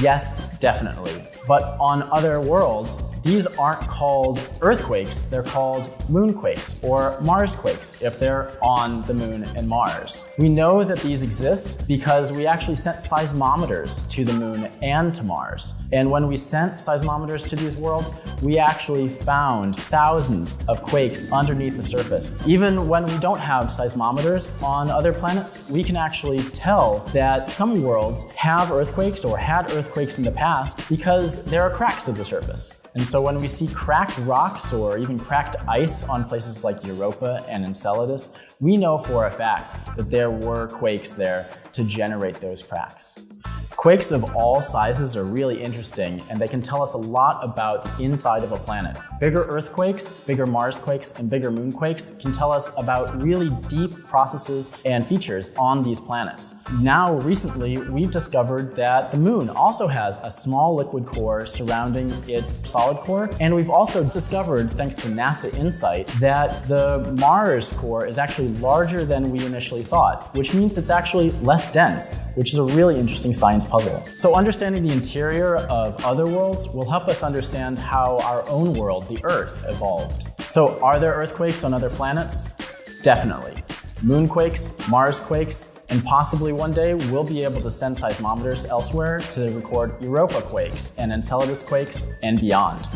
Yes, definitely. But on other worlds, these aren't called earthquakes, they're called moonquakes or Marsquakes if they're on the moon and Mars. We know that these exist because we actually sent seismometers to the moon and to Mars. And when we sent seismometers to these worlds, we actually found thousands of quakes underneath the surface. Even when we don't have seismometers on other planets, we can actually tell that some worlds have earthquakes or had earthquakes in the past because there are cracks at the surface. And so when we see cracked rocks or even cracked ice on places like Europa and Enceladus, we know for a fact that there were quakes there to generate those cracks. Quakes of all sizes are really interesting, and they can tell us a lot about the inside of a planet. Bigger earthquakes, bigger Marsquakes, and bigger moonquakes can tell us about really deep processes and features on these planets. Now, recently, we've discovered that the moon also has a small liquid core surrounding its solid core, and we've also discovered, thanks to NASA InSight, that the Mars core is actually larger than we initially thought, which means it's actually less dense, which is a really interesting science puzzle. So understanding the interior of other worlds will help us understand how our own world, the Earth, evolved. So are there earthquakes on other planets? Definitely. Moonquakes, Marsquakes, and possibly one day we'll be able to send seismometers elsewhere to record Europa quakes and Enceladus quakes and beyond.